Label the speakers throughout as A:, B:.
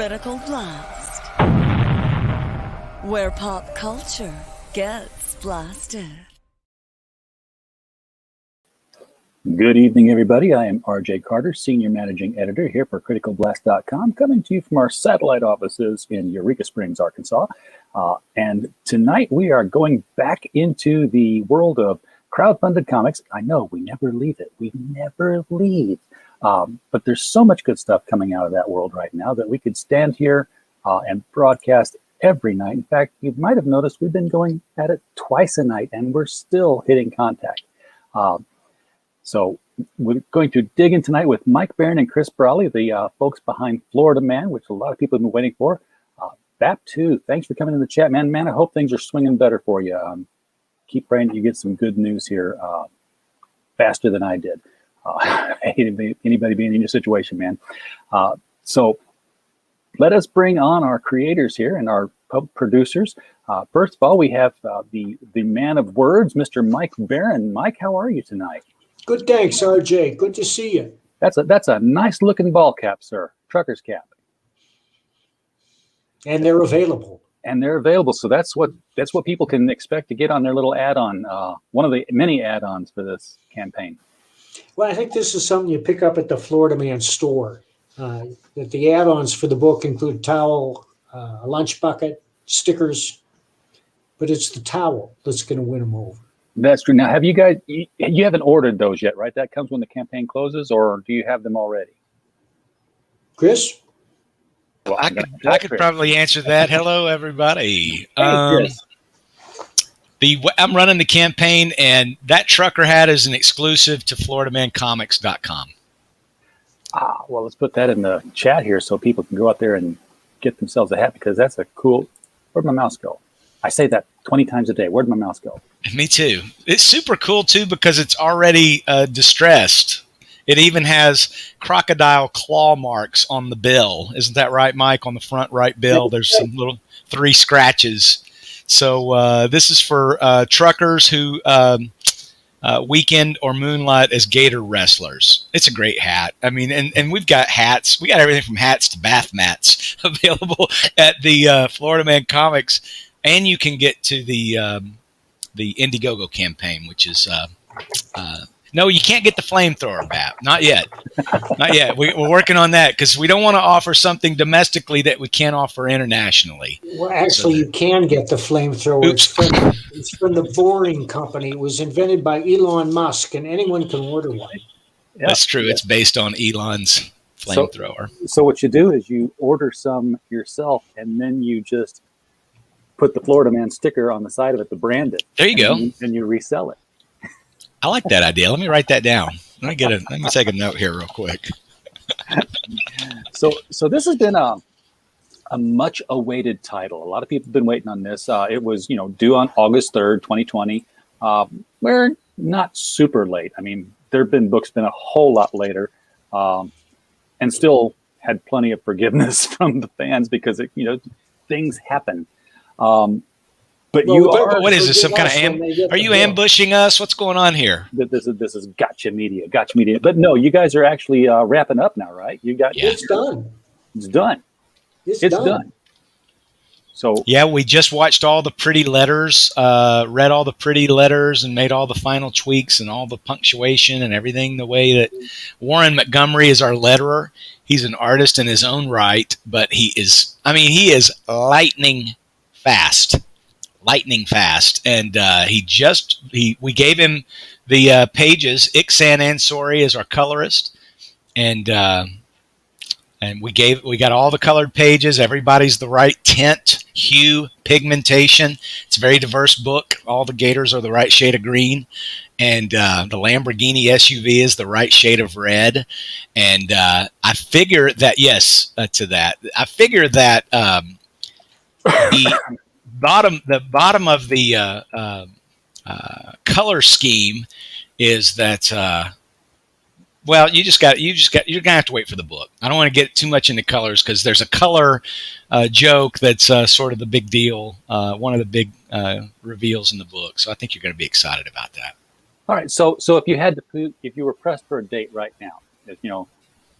A: Critical Blast, where pop culture gets blasted.
B: Good evening, everybody. I am RJ Carter, Senior Managing Editor here for CriticalBlast.com, coming to you from our satellite offices in Eureka Springs, Arkansas. And tonight we are going back into the world of crowdfunded comics. I know, we never leave it. We never leave. But there's so much good stuff coming out of that world right now that we could stand here and broadcast every night. In fact, you might have noticed we've been going at it twice a night, and we're still hitting contact. So we're going to dig in tonight with Mike Barron and Chris Brawley, the folks behind Florida Man, which a lot of people have been waiting for. BAP2, thanks for coming in the chat, man. Man, I hope things are swinging better for you. Keep praying that you get some good news here faster than I did. Anybody being in your situation, man. So let us bring on our creators here and our producers. First of all, we have the man of words, Mr. Mike Barron. Mike, how are you tonight?
C: Good, thanks, RJ. Good to see you.
B: That's a nice looking ball cap, sir. Trucker's cap.
C: And they're available.
B: So that's what people can expect to get on their little add-on. One of the many add-ons for this campaign.
C: Well, I think this is something you pick up at the Florida Man store. That the add-ons for the book include towel, a lunch bucket, stickers, but it's the towel that's going to win them over.
B: That's true. Now, have you guys? You haven't ordered those yet, right? That comes when the campaign closes, or do you have them already?
C: Chris?
D: Well, I could probably answer that. Hello, everybody.
B: Hey, Chris.
D: I'm running the campaign, and that trucker hat is an exclusive to FloridaManComics.com.
B: Well, let's put that in the chat here so people can go out there and get themselves a hat, because that's a cool. Where'd my mouse go? I say that 20 times a day. Where'd my mouse go?
D: Me too. It's super cool, too, because it's already distressed. It even has crocodile claw marks on the bill. Isn't that right, Mike? On the front right bill, there's some little 3 scratches. So this is for truckers who weekend or moonlight as gator wrestlers. It's a great hat. I mean, and we've got hats. We got everything from hats to bath mats available at the Florida Man Comics. And you can get to the Indiegogo campaign, which is no, you can't get the flamethrower BAP. Not yet. Not yet. We're working on that because we don't want to offer something domestically that we can't offer internationally.
C: Well, actually, you can get the flamethrower. It's from the Boring Company. It was invented by Elon Musk, and anyone can order one.
D: Yep. That's true. It's based on Elon's flamethrower.
B: So what you do is you order some yourself, and then you just put the Florida Man sticker on the side of it to brand it.
D: There you go.
B: And you resell it.
D: I like that idea. Let me write that down. Let me take a note here real quick.
B: So this has been a much awaited title. A lot of people have been waiting on this. It was due on August 3rd, 2020. We're not super late. I mean, there have been books been a whole lot later, and still had plenty of forgiveness from the fans because things happen. But
D: what is this? Some kind of are you ambushing us? What's going on here?
B: This is gotcha media. But no, you guys are actually wrapping up now, right?
C: It's done.
B: It's done. It's done. So
D: yeah, we just watched all the pretty letters, read all the pretty letters, and made all the final tweaks and all the punctuation and everything. The way that Warren Montgomery is our letterer. He's an artist in his own right, but he is lightning fast. And we gave him the pages. Ixan Ansori is our colorist, and we got all the colored pages. Everybody's the right tint, hue, pigmentation. It's a very diverse book. All the gators are the right shade of green, and the Lamborghini SUV is the right shade of red. And I figure that I figure that the bottom of the color scheme is that you're gonna have to wait for the book. I don't want to get too much into colors because there's a color joke that's sort of the big deal, one of the big reveals in the book. So I think you're going to be excited about that.
B: All right. So if you were pressed for a date right now,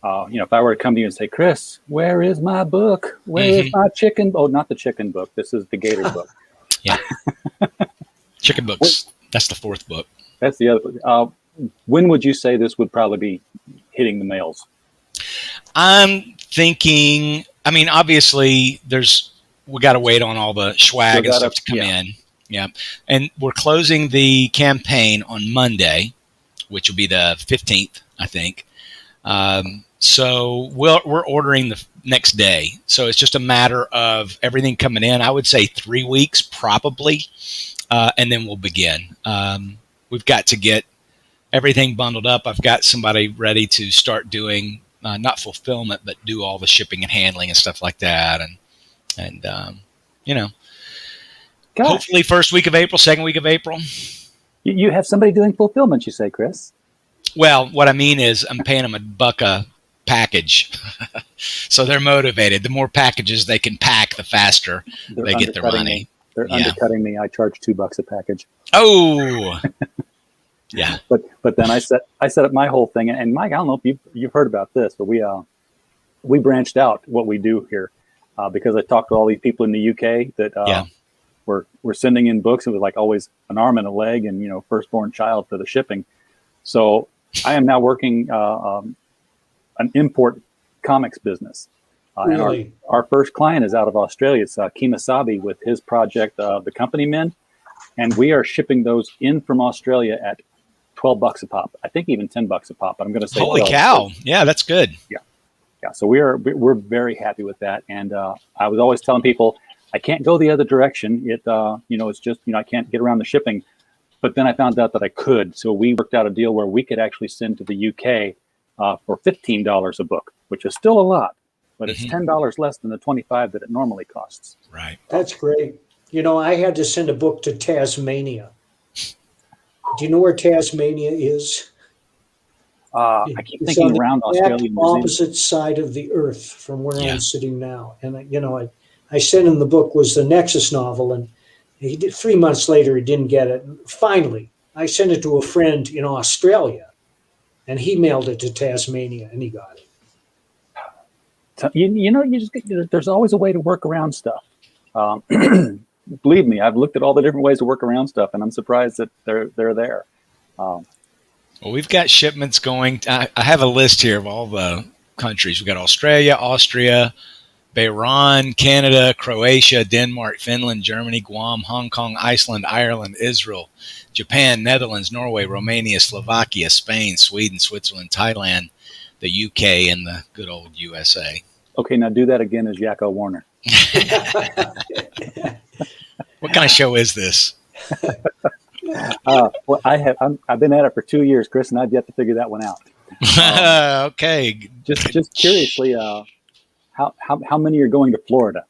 B: if I were to come to you and say, Chris, where is my book? Where is my chicken? Oh, not the chicken book. This is the gator book.
D: Yeah. Chicken books. That's the fourth book.
B: That's the other book. When would you say this would probably be hitting the mails?
D: I'm thinking, obviously we got to wait on all the swag and stuff to come in. Yeah. And we're closing the campaign on Monday, which will be the 15th, I think. So we're ordering the next day. So it's just a matter of everything coming in. I would say 3 weeks probably, and then we'll begin. We've got to get everything bundled up. I've got somebody ready to start doing not fulfillment, but do all the shipping and handling and stuff like that. And hopefully first week of April, second week of April.
B: You have somebody doing fulfillment, you say, Chris?
D: Well, what I mean is I'm paying them $1 a package. So they're motivated. The more packages they can pack, the faster they get their money.
B: They're undercutting me. I charge $2 a package.
D: Oh, yeah.
B: But then I set up my whole thing. And Mike, I don't know if you've heard about this, but we branched out what we do here because I talked to all these people in the UK that were sending in books. It was like always an arm and a leg and, firstborn child for the shipping. So I am now working an import comics business.
C: Really?
B: And our first client is out of Australia. It's Kemosabe with his project, The Company Men. And we are shipping those in from Australia at $12 a pop. I think even $10 a pop. But I'm going to say
D: holy
B: 12.
D: cow! Yeah, that's good.
B: Yeah. So we're very happy with that. And I was always telling people I can't go the other direction. It's just I can't get around the shipping. But then I found out that I could. So we worked out a deal where we could actually send to the UK for $15 a book, which is still a lot, but it's $10 less than the $25 that it normally costs.
D: Right.
C: That's great. I had to send a book to Tasmania. Do you know where Tasmania is?
B: I keep thinking around Australia.
C: Opposite side of the earth from where I'm sitting now. And, I sent him the book was the Nexus novel, and he did 3 months later, he didn't get it. Finally, I sent it to a friend in Australia, and he mailed it to Tasmania, and he got it.
B: There's always a way to work around stuff. Believe me, I've looked at all the different ways to work around stuff, and I'm surprised that they're there.
D: Well, we've got shipments going. I have a list here of all the countries. We've got Australia, Austria, Bahrain, Canada, Croatia, Denmark, Finland, Germany, Guam, Hong Kong, Iceland, Ireland, Israel, Japan, Netherlands, Norway, Romania, Slovakia, Spain, Sweden, Switzerland, Thailand, the UK, and the good old USA.
B: Okay, now do that again as Yakko Warner.
D: What kind of show is this?
B: Well, I've been at it for 2 years, Chris, and I've yet to figure that one out.
D: Okay.
B: Just curiously, how many are going to Florida?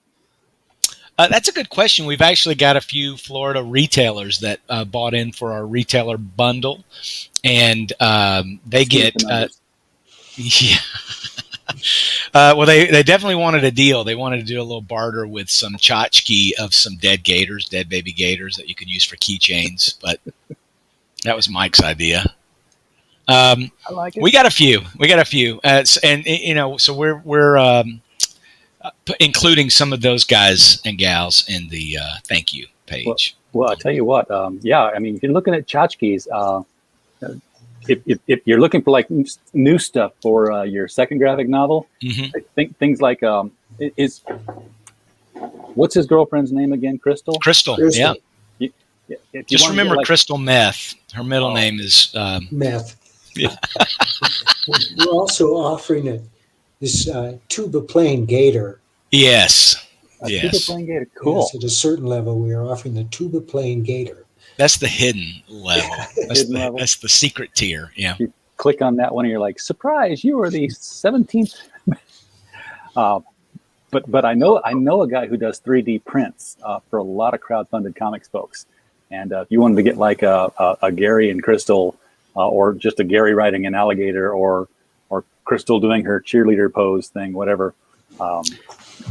D: That's a good question. We've actually got a few Florida retailers that bought in for our retailer bundle, and they get well, they definitely wanted a deal. They wanted to do a little barter with some tchotchke of some dead baby gators that you could use for keychains, but that was Mike's idea.
B: I like it.
D: We got a few, so we're including some of those guys and gals in the thank you page.
B: Well, I tell you what, if you're looking at tchotchkes, if you're looking for like new stuff for your second graphic novel, I think things like what's his girlfriend's name again? Crystal.
D: Yeah. Just remember Crystal Meth. Her middle name is
C: Meth.
D: Yeah.
C: We're also offering this tuba playing gator.
D: Yes.
B: Tuba playing gator. Cool.
C: Yes, at a certain level, we are offering the tuba playing gator.
D: That's the hidden level. That's the secret tier. Yeah.
B: You click on that one and you're like, surprise, you are the 17th. But I know a guy who does 3D prints for a lot of crowdfunded comics folks. And if you wanted to get like a Gary and Crystal or just a Gary riding an alligator or Crystal doing her cheerleader pose thing, whatever,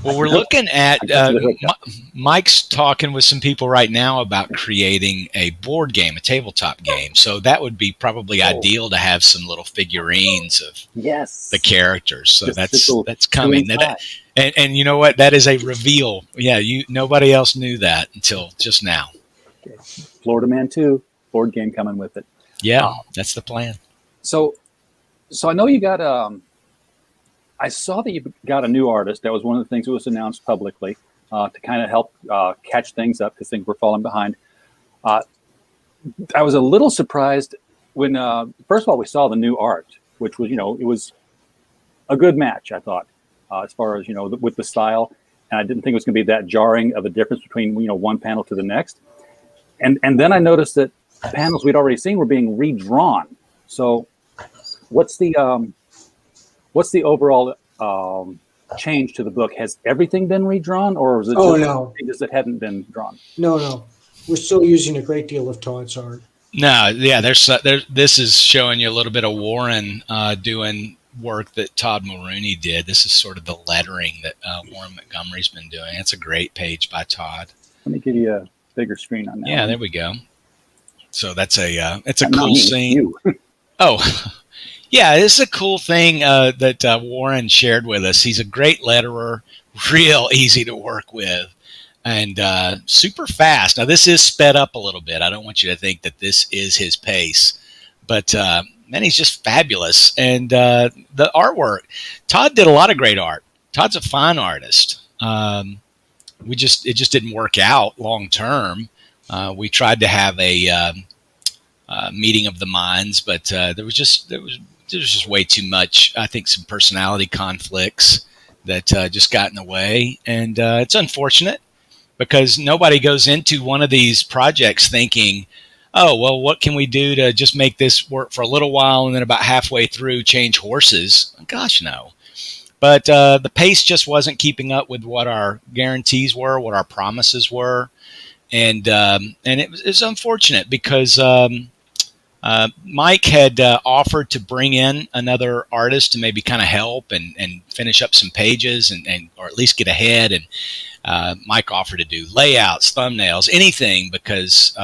D: Well, we're looking at
B: I got to the hiccup.
D: Mike's talking with some people right now about creating a board game, a tabletop game. So that would be probably ideal to have some little figurines of
B: Yes.
D: the characters. So
B: Just
D: that's coming.
B: inside.
D: And you know what? That is a reveal. Yeah, nobody else knew that until just now.
B: Florida Man 2 board game coming with it.
D: Yeah, that's the plan.
B: So I know you got I saw that you got a new artist. That was one of the things that was announced publicly to kind of help catch things up because things were falling behind. I was a little surprised when, first of all, we saw the new art, which was, it was a good match, I thought, as far as, with the style. And I didn't think it was going to be that jarring of a difference between, one panel to the next. And then I noticed that panels we'd already seen were being redrawn. So what's the overall change to the book? Has everything been redrawn, or is it just pages that hadn't been drawn?
C: No. We're still using a great deal of Todd's art.
D: No, yeah, this is showing you a little bit of Warren doing work that Todd Mulrooney did. This is sort of the lettering that Warren Montgomery's been doing. It's a great page by Todd.
B: Let me give you a bigger screen on that.
D: Yeah,
B: one.
D: there we go. So it's a cool scene. Yeah, this is a cool thing that Warren shared with us. He's a great letterer, real easy to work with, and super fast. Now, this is sped up a little bit. I don't want you to think that this is his pace, but man, he's just fabulous. And the artwork, Todd did a lot of great art. Todd's a fine artist. It just didn't work out long term. We tried to have a meeting of the minds, but there was just way too much. I think some personality conflicts that just got in the way, and it's unfortunate because nobody goes into one of these projects thinking, oh, well, what can we do to just make this work for a little while and then about halfway through change horses? Gosh, no. But the pace just wasn't keeping up with what our guarantees were, what our promises were, and it was unfortunate because Mike had offered to bring in another artist to maybe kind of help and finish up some pages and or at least get ahead. And Mike offered to do layouts, thumbnails, anything because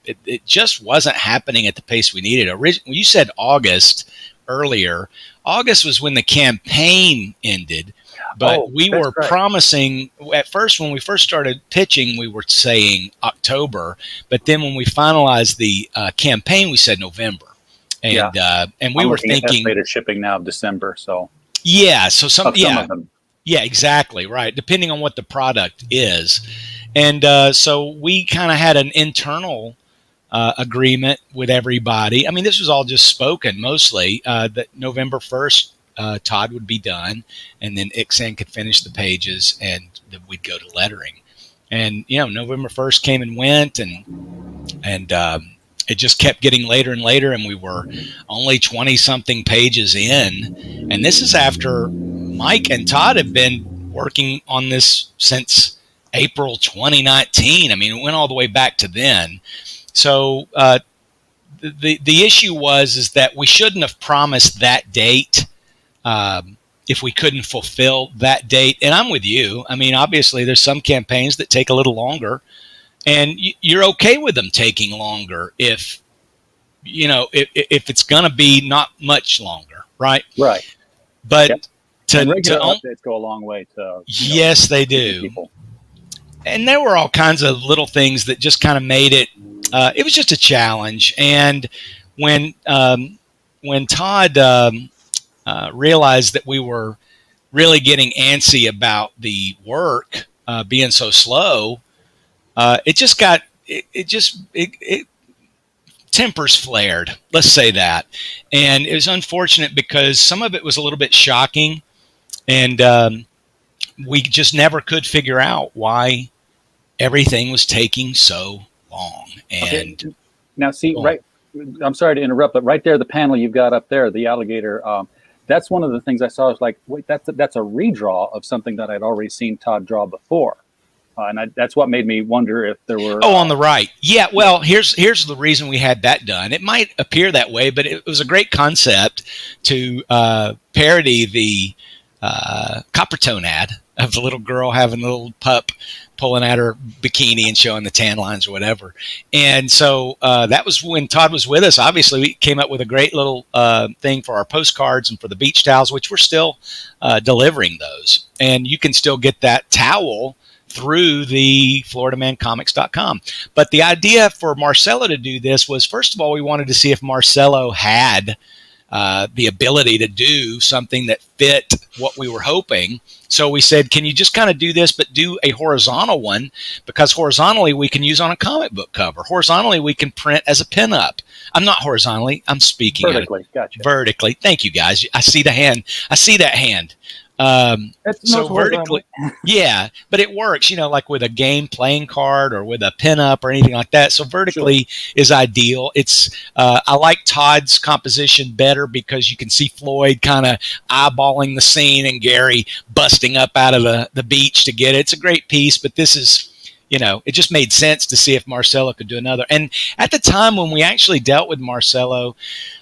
D: it just wasn't happening at the pace we needed. You said August earlier. August was when the campaign ended. But we were promising at first, when we first started pitching, we were saying October. But then when we finalized the campaign, we said November. And we were thinking
B: estimated shipping now of December. So
D: some of them. Yeah, exactly. Right. Depending on what the product is. And so we kind of had an internal agreement with everybody. I mean, this was all just spoken mostly that November 1st, Todd would be done, and then Ixan could finish the pages, and then we'd go to lettering. And November 1st came and went, and it just kept getting later and later, and we were only 20-something pages in. And this is after Mike and Todd have been working on this since April 2019. I mean, it went all the way back to then. So the issue is that we shouldn't have promised that date if we couldn't fulfill that date. And I'm with you. I mean, obviously, there's some campaigns that take a little longer, and you're okay with them taking longer if it's going to be not much longer, right?
B: Right.
D: But
B: regular updates go a long way to
D: yes, they do.
B: People.
D: And there were all kinds of little things that just kind of made it. It was just a challenge. And when Todd realized that we were really getting antsy about the work being so slow, it tempers flared. Let's say that. And it was unfortunate because some of it was a little bit shocking, and we just never could figure out why everything was taking so long. And
B: okay. Now, see, right. I'm sorry to interrupt, but right there, the panel you've got up there, the alligator. That's one of the things I saw. I was like, wait, that's a redraw of something that I'd already seen Todd draw before, and that's what made me wonder if there were.
D: On the right, yeah. Well, here's the reason we had that done. It might appear that way, but it was a great concept to parody the Coppertone ad of the little girl having a little pup pulling at her bikini and showing the tan lines or whatever. And so that was when Todd was with us. Obviously, we came up with a great little thing for our postcards and for the beach towels, which we're still delivering those. And you can still get that towel through the FloridaManComics.com. But the idea for Marcelo to do this was, first of all, we wanted to see if Marcelo had the ability to do something that fit what we were hoping. So we said, can you just kind of do this, but do a horizontal one? Because horizontally, we can use on a comic book cover. Horizontally, we can print as a pinup. I'm not horizontally. I'm speaking
B: vertically. Gotcha.
D: Vertically. Thank you, guys. I see the hand. I see that hand. So vertically, yeah, but it works, like with a game playing card or with a pinup or anything like that. So vertically is ideal. It's I like Todd's composition better because you can see Floyd kind of eyeballing the scene and Gary busting up out of the beach to get it. It's a great piece, but this is, it just made sense to see if Marcelo could do another. And at the time when we actually dealt with Marcelo,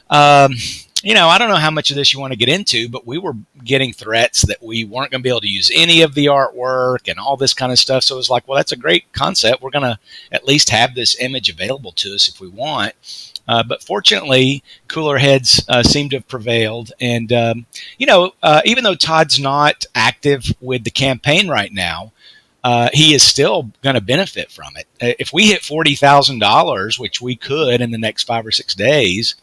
D: I don't know how much of this you want to get into, but we were getting threats that we weren't going to be able to use any of the artwork and all this kind of stuff. So it was like, well, that's a great concept. We're going to at least have this image available to us if we want. But fortunately, cooler heads seem to have prevailed. And, even though Todd's not active with the campaign right now, he is still going to benefit from it. If we hit $40,000, which we could in the next 5 or 6 days,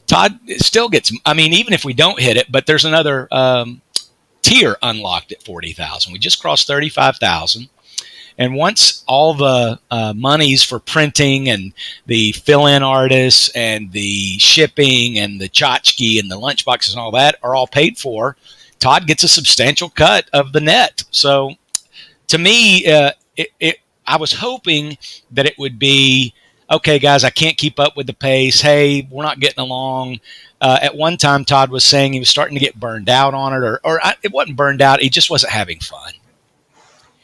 D: Todd still gets, even if we don't hit it, but there's another tier unlocked at 40,000. We just crossed 35,000. And once all the monies for printing and the fill-in artists and the shipping and the tchotchke and the lunchboxes and all that are all paid for, Todd gets a substantial cut of the net. So to me, I was hoping that it would be, okay, guys, I can't keep up with the pace. Hey, we're not getting along. At one time, Todd was saying he was starting to get burned out on it, or it wasn't burned out. He just wasn't having fun.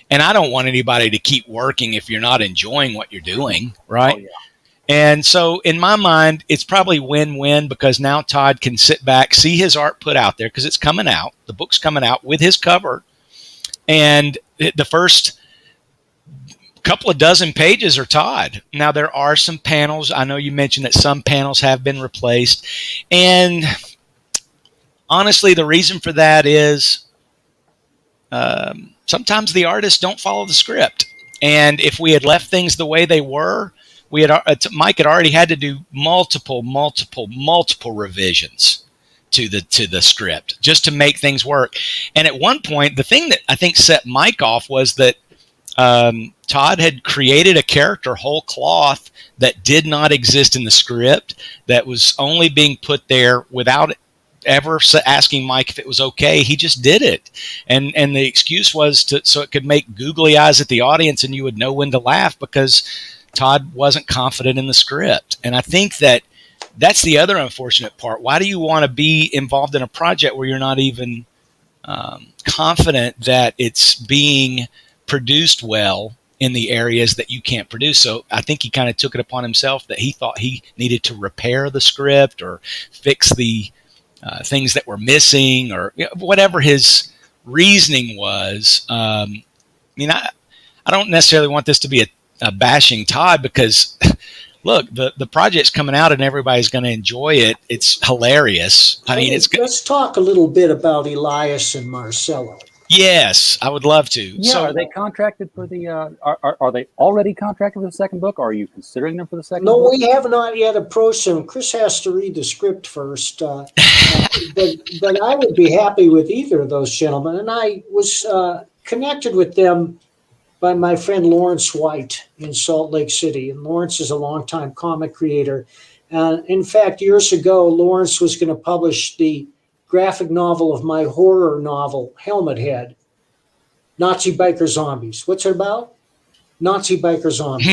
D: And I don't want anybody to keep working if you're not enjoying what you're doing, right? Oh, yeah. And so in my mind, it's probably win-win because now Todd can sit back, see his art put out there because it's coming out. The book's coming out with his cover. And the first couple of dozen pages are Todd. Now, there are some panels. I know you mentioned that some panels have been replaced. And honestly, the reason for that is sometimes the artists don't follow the script. And if we had left things the way they were, Mike had already had to do multiple revisions to the script just to make things work. And at one point, the thing that I think set Mike off was that Todd had created a character whole cloth that did not exist in the script, that was only being put there without ever asking Mike if it was okay. He just did it. And the excuse was so it could make googly eyes at the audience and you would know when to laugh because Todd wasn't confident in the script. And I think that's the other unfortunate part. Why do you want to be involved in a project where you're not even confident that it's being produced well in the areas that you can't produce? So I think he kind of took it upon himself that he thought he needed to repair the script or fix the things that were missing or whatever his reasoning was. I don't necessarily want this to be a bashing Todd because look, the project's coming out and everybody's going to enjoy it. It's hilarious.
C: Let's talk a little bit about Elias and Marcelo.
D: Yes, I would love to.
B: Yeah,
D: so,
B: are they contracted for the? Are they already contracted for the second book? Or are you considering them for the second book?
C: No, we have not yet approached them. Chris has to read the script first, but I would be happy with either of those gentlemen. And I was connected with them by my friend Lawrence White in Salt Lake City. And Lawrence is a longtime comic creator. In fact, years ago, Lawrence was going to publish the graphic novel of my horror novel, Helmet Head, Nazi Biker Zombies. What's it about? Nazi Biker Zombies.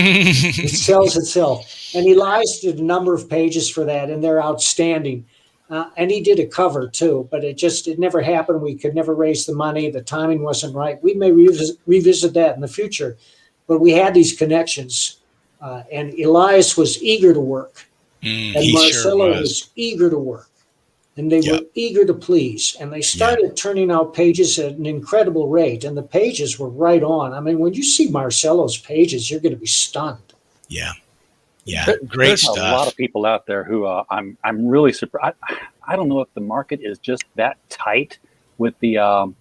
C: It sells itself. And Elias did a number of pages for that, and they're outstanding. And he did a cover, too, but it never happened. We could never raise the money. The timing wasn't right. We may revisit that in the future. But we had these connections, and Elias was eager to work. And Marcelo was eager to work. and they were eager to please. And they started turning out pages at an incredible rate, and the pages were right on. I mean, when you see Marcelo's pages, you're going to be stunned.
D: Yeah. Great
B: There's
D: stuff.
B: a lot of people out there who I'm really surprised. I don't know if the market is just that tight with the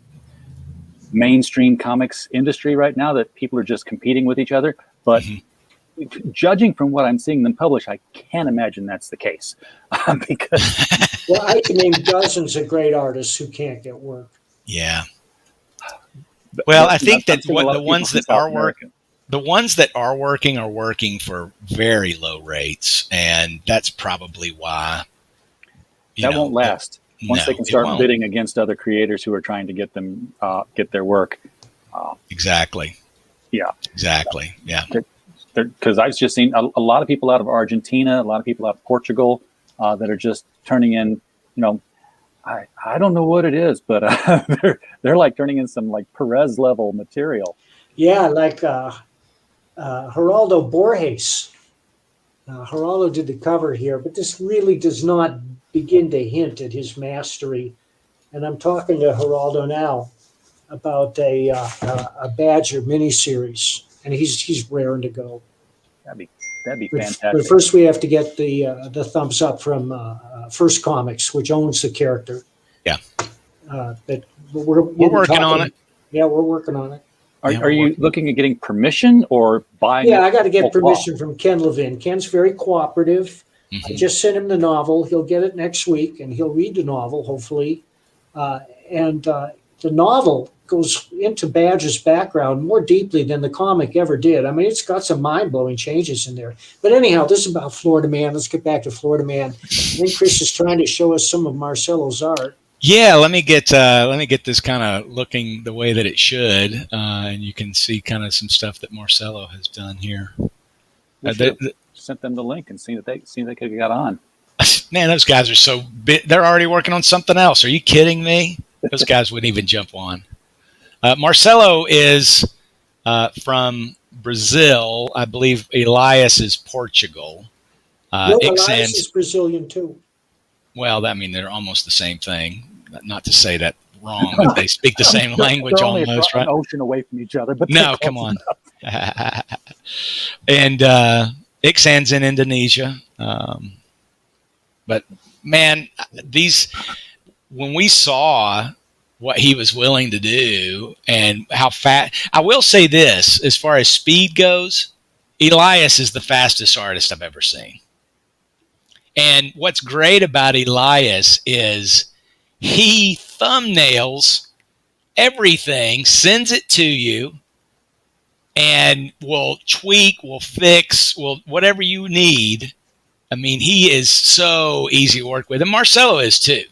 B: mainstream comics industry right now that people are just competing with each other. But judging from what I'm seeing them publish, I can't imagine that's the case. Because
C: well, I can name dozens of great artists who can't get work.
D: Yeah. Well, I think that the ones that are working. The ones that are working for very low rates, and that's probably why.
B: That won't last. Once they can start bidding against other creators who are trying to get them get their work.
D: Exactly.
B: Yeah.
D: Exactly. Yeah.
B: Because I've just seen a lot of people out of Argentina, a lot of people out of Portugal that are just turning in. I don't know what it is, but they're like turning in some like Perez level material.
C: Yeah, like Geraldo Borges. Geraldo did the cover here, but this really does not begin to hint at his mastery. And I'm talking to Geraldo now about a Badger miniseries, and he's raring to go.
B: That'd be fantastic.
C: But first, we have to get the thumbs up from First Comics, which owns the character.
D: Yeah.
C: But we're
D: working on it.
C: Yeah, we're working on it.
B: Are you looking at getting permission or buying?
C: Yeah, I got to get permission from Ken Levin. Ken's very cooperative. I just sent him the novel. He'll get it next week, and he'll read the novel, hopefully. And the novel goes into Badger's background more deeply than the comic ever did. I mean, it's got some mind-blowing changes in there. But anyhow, this is about Florida Man. Let's get back to Florida Man. I think Chris is trying to show us some of Marcelo's art.
D: Yeah, let me get this kind of looking the way that it should, and you can see kind of some stuff that Marcelo has done here.
B: Sent them the link and see they could have got on.
D: Man, those guys are so big. They're already working on something else. Are you kidding me? Those guys wouldn't even jump on. Marcelo is from Brazil. I believe Elias is Portugal.
C: Elias is Brazilian too.
D: Well, I mean, they're almost the same thing. Not to say that wrong, but they speak the same language almost, right?
B: An ocean away from each other, but
D: no, come on. And Iksan's in Indonesia, but man, when we saw what he was willing to do and how fast, I will say this: as far as speed goes, Elias is the fastest artist I've ever seen. And what's great about Elias is he thumbnails everything, sends it to you, and will tweak, will fix, will whatever you need. I mean, he is so easy to work with. And Marcelo is too.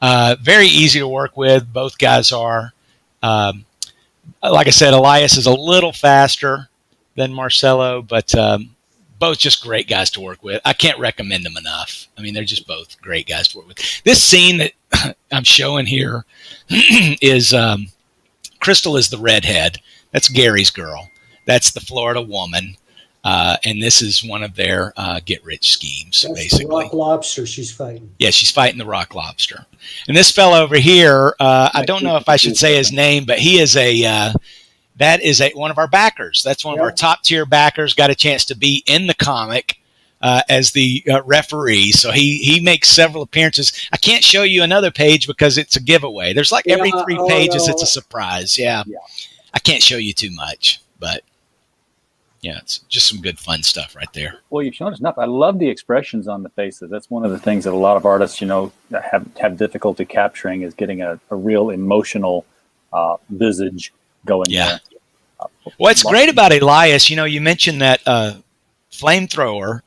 D: Very easy to work with. Both guys are. Like I said, Elias is a little faster than Marcelo, but both just great guys to work with. I can't recommend them enough. I mean, they're just both great guys to work with. This scene that I'm showing here is Crystal is the redhead. That's Gary's girl. That's the Florida woman. And this is one of their get-rich schemes,
C: That's
D: basically.
C: The rock lobster she's fighting.
D: Yeah, she's fighting the rock lobster. And this fellow over here, I don't know if I should say his name, but he is one of our backers. That's one of our top-tier backers. Got a chance to be in the comic as the referee. So he makes several appearances. I can't show you another page because it's a giveaway. There's like every 3 pages, it's a surprise. Yeah. I can't show you too much, but yeah, it's just some good fun stuff right there.
B: Well, you've shown us enough. I love the expressions on the faces. That's one of the things that a lot of artists, have difficulty capturing, is getting a real emotional visage going there.
D: What's great about Elias, you mentioned that flamethrower.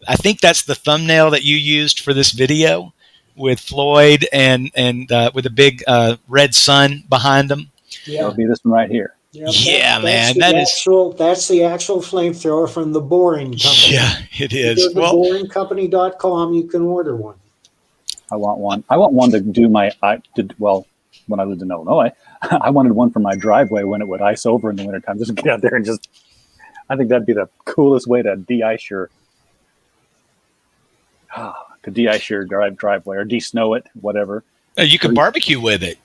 D: I think that's the thumbnail that you used for this video with Floyd and with a big red sun behind them.
B: Yeah, it'll be this one right here.
D: Yeah, man,
C: that's the actual flamethrower from the Boring Company.
D: Yeah, it is.
C: Go to boringcompany.com. You can order one.
B: I want one. I want one to do when I lived in Illinois, I wanted one for my driveway when it would ice over in the wintertime. Just get out there and I think that'd be the coolest way to de-ice your. to de-ice your driveway or de-snow it, whatever.
D: You could barbecue with it.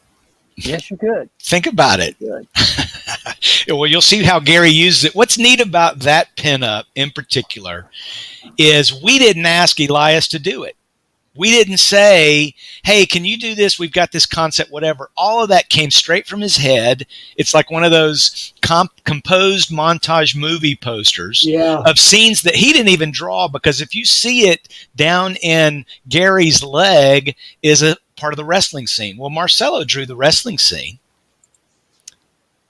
B: Yes, you could.
D: Think about it. Well, you'll see how Gary uses it. What's neat about that pinup in particular is we didn't ask Elias to do it. We didn't say, hey, can you do this? We've got this concept, whatever. All of that came straight from his head. It's like one of those composed montage movie posters of scenes that he didn't even draw, because if you see it down in Gary's leg is a part of the wrestling scene. Well, Marcelo drew the wrestling scene.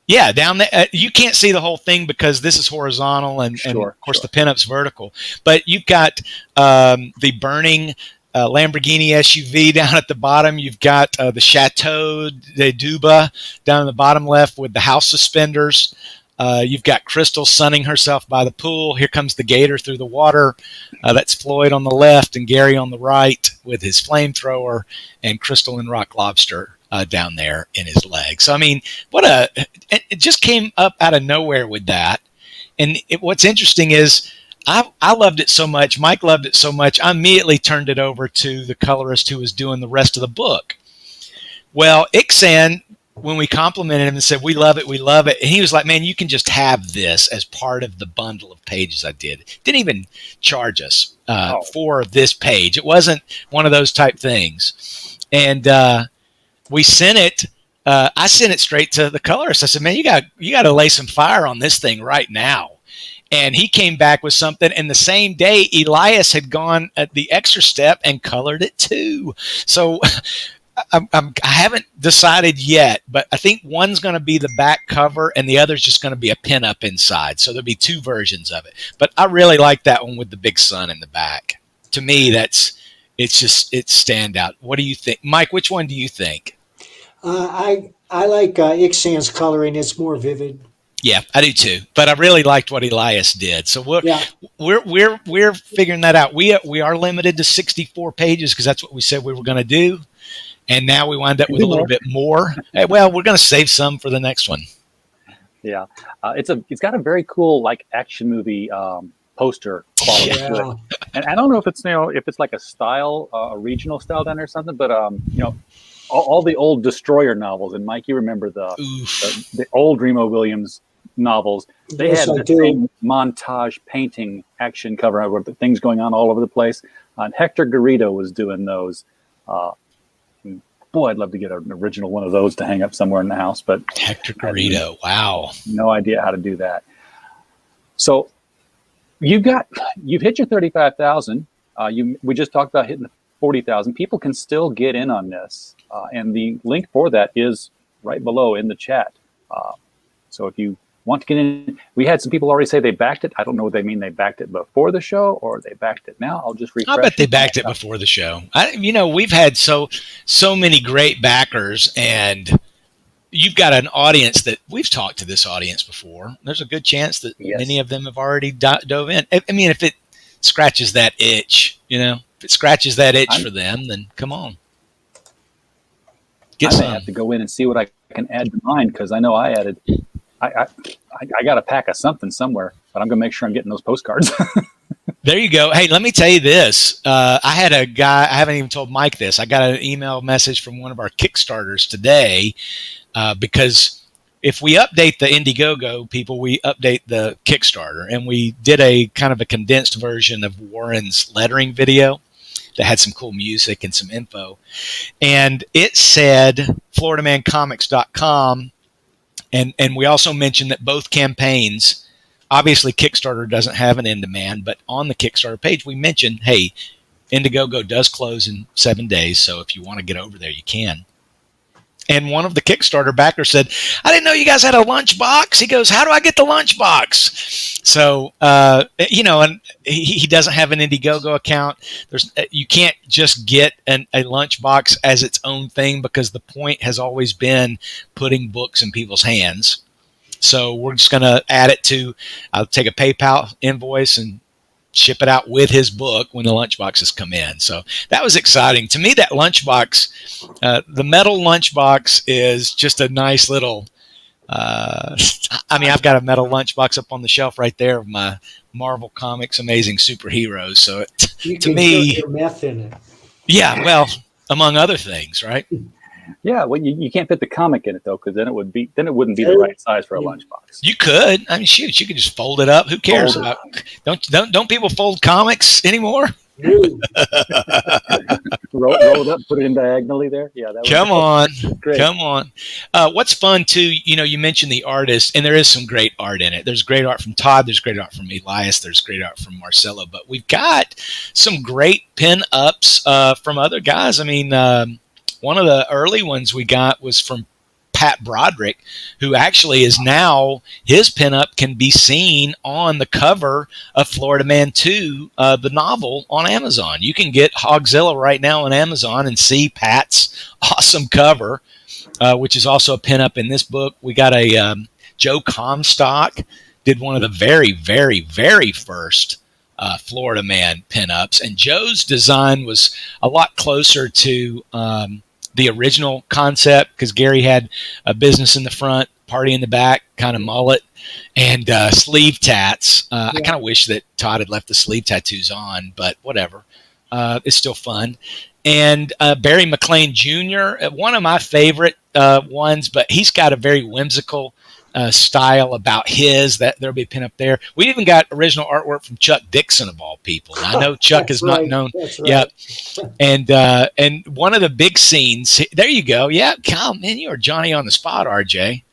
D: Yeah, down there. You can't see the whole thing because this is horizontal and of course the pinup's vertical. But you've got the burning Lamborghini SUV down at the bottom. You've got the Chateau de Duba down in the bottom left with the house suspenders. You've got Crystal sunning herself by the pool. Here comes the gator through the water. That's Floyd on the left and Gary on the right with his flamethrower, and Crystal and Rock Lobster down there in his leg. So, I mean, it just came up out of nowhere with that. And what's interesting is I loved it so much. Mike loved it so much. I immediately turned it over to the colorist who was doing the rest of the book. Well, Ixan, when we complimented him and said, we love it, and he was like, man, you can just have this as part of the bundle of pages I did. Didn't even charge us for this page. It wasn't one of those type things. And we sent it. I sent it straight to the colorist. I said, man, you got to lay some fire on this thing right now. And he came back with something. And the same day, Elias had gone at the extra step and colored it too. So I haven't decided yet, but I think one's going to be the back cover and the other's just going to be a pinup inside. So there'll be two versions of it. But I really like that one with the big sun in the back. To me, it's standout. What do you think? Mike, which one do you think?
C: I like Ixan's coloring. It's more vivid.
D: Yeah, I do too. But I really liked what Elias did. So we're figuring that out. We are limited to 64 pages because that's what we said we were going to do, and now we wind up with a little bit more. Well, we're going to save some for the next one. Yeah,
B: it's got a very cool like action movie poster quality to it. And I don't know if it's if it's like a style, a regional style down there or something, but all the old Destroyer novels, and Mike, you remember the old Remo Williams novels. They had the same montage painting action cover with things going on all over the place. And Hector Garrido was doing those. Boy, I'd love to get an original one of those to hang up somewhere in the house. But
D: Hector Garrido, wow,
B: no idea how to do that. So you've hit your 35,000. We just talked about hitting the 40,000. People can still get in on this, and the link for that is right below in the chat. So if you want to get in, we had some people already say they backed it. I don't know what they mean. They backed it before the show or they backed it now. I'll just refresh.
D: I bet they backed it before the show. We've had so many great backers, and you've got an audience that we've talked to this audience before. There's a good chance that many of them have already dove in. I mean, if it scratches that itch, if it scratches that itch for them, then come on.
B: I may have to go in and see what I can add to mine, because I know I added. I got a pack of something somewhere, but I'm going to make sure I'm getting those postcards.
D: There you go. Hey, let me tell you this. I had a guy, I haven't even told Mike this. I got an email message from one of our Kickstarters today, because if we update the Indiegogo people, we update the Kickstarter. And we did a kind of a condensed version of Warren's lettering video that had some cool music and some info. And it said FloridaManComics.com. And we also mentioned that both campaigns, obviously Kickstarter doesn't have an end demand, but on the Kickstarter page, we mentioned, hey, Indiegogo does close in 7 days. So if you want to get over there, you can. And one of the Kickstarter backers said, I didn't know you guys had a lunchbox. He goes, how do I get the lunchbox? So, and he doesn't have an Indiegogo account. You can't just get a lunchbox as its own thing, because the point has always been putting books in people's hands. So we're just going to add it to, I'll take a PayPal invoice and ship it out with his book when the lunchboxes come in. So that was exciting. To me, that lunchbox, the metal lunchbox, is just a nice little I mean, I've got a metal lunchbox up on the shelf right there of my Marvel Comics Amazing Superheroes. So
C: You
D: to
C: can carry
D: me,
C: your meth in it.
D: yeah, well, among other things, right?
B: Yeah, well, you can't fit the comic in it though, because then it wouldn't be the
C: No,
B: right size for a lunchbox.
D: You could. I mean, shoot, you could just fold it up. Who cares
B: Fold it.
D: about? Don't people fold comics anymore?
C: no.
B: Roll it up, put it in diagonally there. Yeah, that
D: Come
B: would
D: on,
B: great.
D: come on. What's fun too? You mentioned the artist, and there is some great art in it. There's great art from Todd. There's great art from Elias. There's great art from Marcelo. But we've got some great pin ups from other guys. I mean, one of the early ones we got was from Pat Broderick, who actually is now, his pinup can be seen on the cover of Florida Man 2, the novel, on Amazon. You can get Hogzilla right now on Amazon and see Pat's awesome cover, which is also a pinup in this book. We got a Joe Comstock did one of the very, very, very first Florida Man pinups, and Joe's design was a lot closer to the original concept, because Gary had a business in the front, party in the back, kind of mullet, and sleeve tats. I kind of wish that Todd had left the sleeve tattoos on, but whatever. It's still fun. And Barry McLean Jr., one of my favorite ones, but he's got a very whimsical style about his, that there'll be a pin up there. We even got original artwork from Chuck Dixon, of all people. And I know Chuck is not known.
C: That's right.
D: Yep. And one of the big scenes, there you go. Yeah, Kyle, man, you are Johnny on the spot, RJ.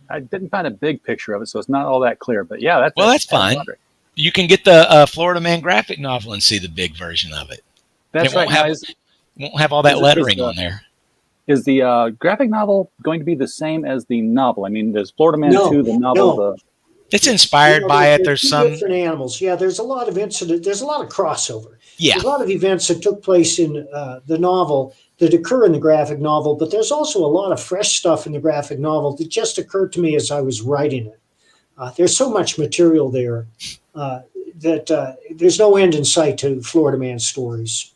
B: I didn't find a big picture of it, so it's not all that clear. But yeah,
D: that's fine.
B: Broderick.
D: You can get the Florida Man graphic novel and see the big version of it.
B: That's
D: right. Won't have all that lettering on there.
B: Is the graphic novel going to be the same as the novel? I mean, does Florida Man 2, the novel,
D: it's inspired by it. There's some
C: different animals. Yeah, there's a lot of incident. There's a lot of crossover.
D: Yeah,
C: there's a lot of events that took place in the novel that occur in the graphic novel, but there's also a lot of fresh stuff in the graphic novel that just occurred to me as I was writing it. There's so much material there that there's no end in sight to Florida Man stories.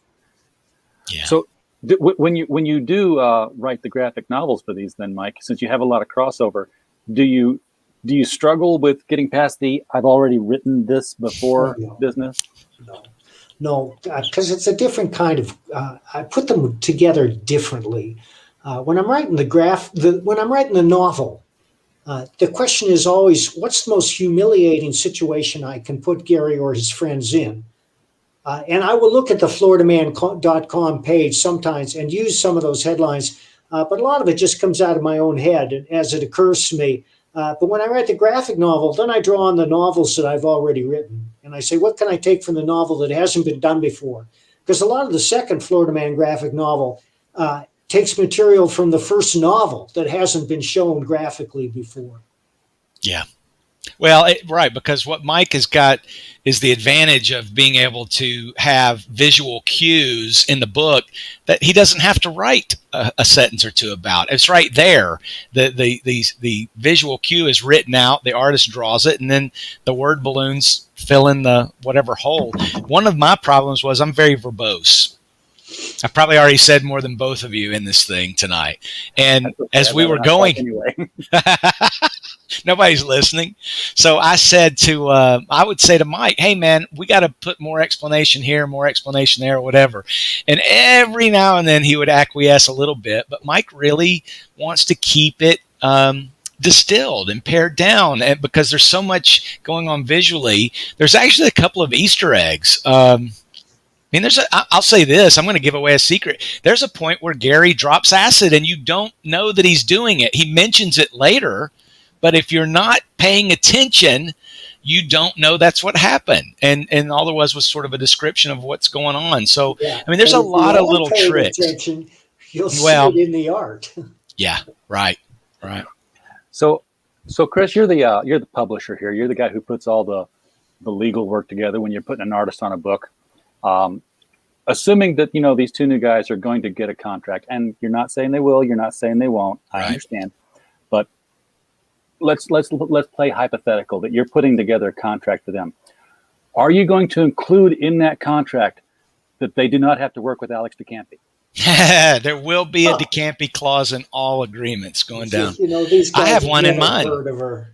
D: Yeah.
B: So when you do write the graphic novels for these, then Mike, since you have a lot of crossover, do you struggle with getting past the "I've already written this before" business?
C: No, because it's a different kind of. I put them together differently. When I'm writing when I'm writing the novel, the question is always, what's the most humiliating situation I can put Gary or his friends in? And I will look at the FloridaMan.com page sometimes and use some of those headlines, but a lot of it just comes out of my own head as it occurs to me. But when I write the graphic novel, then I draw on the novels that I've already written. And I say, what can I take from the novel that hasn't been done before? Because a lot of the second Florida Man graphic novel takes material from the first novel that hasn't been shown graphically before.
D: Yeah. Well, right, because what Mike has got is the advantage of being able to have visual cues in the book that he doesn't have to write a sentence or two about. It's right there. The visual cue is written out, the artist draws it, and then the word balloons fill in the whatever hole. One of my problems was I'm very verbose. I probably already said more than both of you in this thing tonight. And as we were going, anyway. Nobody's listening. So I said I would say to Mike, hey man, we got to put more explanation here, more explanation there, or whatever. And every now and then he would acquiesce a little bit, but Mike really wants to keep it distilled and pared down, and because there's so much going on visually. There's actually a couple of Easter eggs. I mean, I'll say this, I'm going to give away a secret. There's a point where Gary drops acid and you don't know that he's doing it. He mentions it later, but if you're not paying attention, you don't know that's what happened. And all there was sort of a description of what's going on. So, yeah. I mean, there's a lot of little tricks.
C: You'll see it in the art.
D: Yeah, right.
B: So Chris, you're the publisher here. You're the guy who puts all the legal work together when you're putting an artist on a book. Assuming that these two new guys are going to get a contract, and you're not saying they will, you're not saying they won't. I understand, but let's play hypothetical that you're putting together a contract for them. Are you going to include in that contract that they do not have to work with Alex DeCampi?
D: There will be a DeCampi clause in all agreements going down.
C: You know, these guys
D: I have one in
C: never
D: mind.
C: heard of her.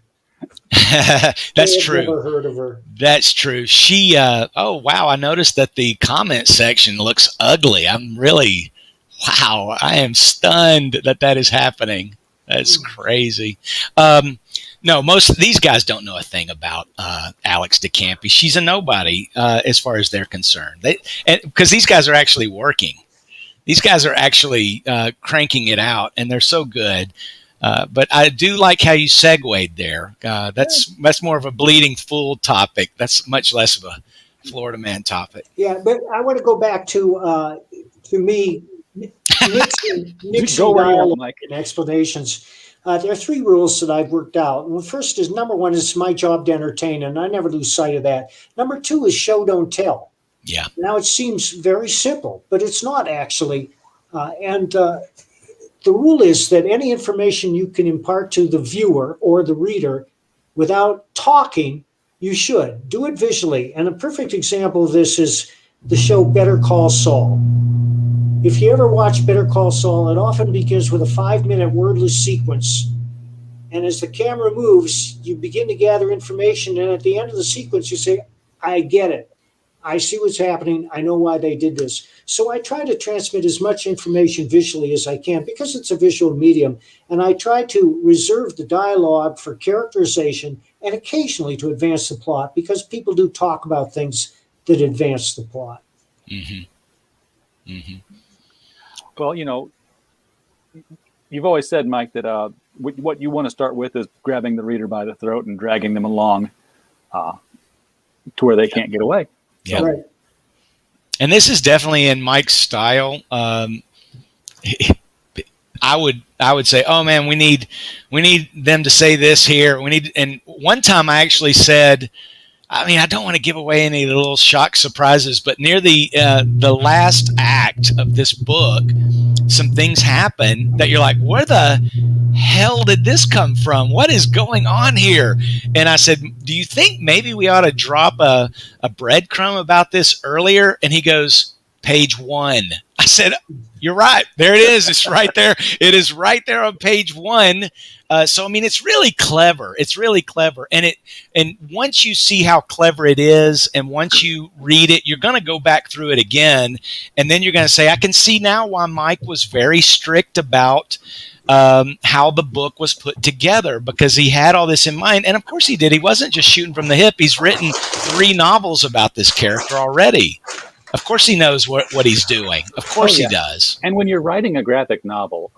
D: That's
C: I've
D: true.
C: never heard of her.
D: That's true. She, oh, wow. I noticed that the comment section looks ugly. Wow. I am stunned that that is happening. That's crazy. No, most of these guys don't know a thing about Alex DeCampi. She's a nobody as far as they're concerned. Because these guys are actually working. These guys are actually cranking it out, and they're so good. But I do like how you segued there. That's more of a bleeding fool topic. That's much less of a Florida man topic.
C: Yeah, but I want to go back to me mixing
B: Go where you want,
C: dialogue
B: Mike.
C: and explanations. There are 3 rules that I've worked out. Well, first is number 1 is my job to entertain, and I never lose sight of that. Number 2 is show, don't tell.
D: Yeah.
C: Now it seems very simple, but it's not actually. The rule is that any information you can impart to the viewer or the reader without talking, you should do it visually. And a perfect example of this is the show Better Call Saul. If you ever watch Better Call Saul, it often begins with a 5-minute wordless sequence. And as the camera moves, you begin to gather information. And at the end of the sequence, you say, I get it. I see what's happening. I know why they did this. So I try to transmit as much information visually as I can because it's a visual medium. And I try to reserve the dialogue for characterization and occasionally to advance the plot because people do talk about things that advance the plot.
D: Mm-hmm. Mm-hmm.
B: Well, you know, you've always said, Mike, that what you want to start with is grabbing the reader by the throat and dragging them along to where they can't get away.
D: Yeah.
C: Right.
D: And this is definitely in Mike's style. I would say, oh man, we need them to say this here. And one time I actually said, I mean, I don't want to give away any little shock surprises, but near the last act of this book, some things happen that you're like, where the hell did this come from? What is going on here? And I said, do you think maybe we ought to drop a breadcrumb about this earlier? And he goes, page 1. I said, you're right. There it is. It's right there. It is right there on page 1. So, I mean, it's really clever. It's really clever. And once you see how clever it is, and once you read it, you're going to go back through it again. And then you're going to say, I can see now why Mike was very strict about how the book was put together, because he had all this in mind. And of course he did. He wasn't just shooting from the hip. He's written 3 novels about this character already. Of course he knows what he's doing. Of course he does.
B: And when you're writing a graphic novel,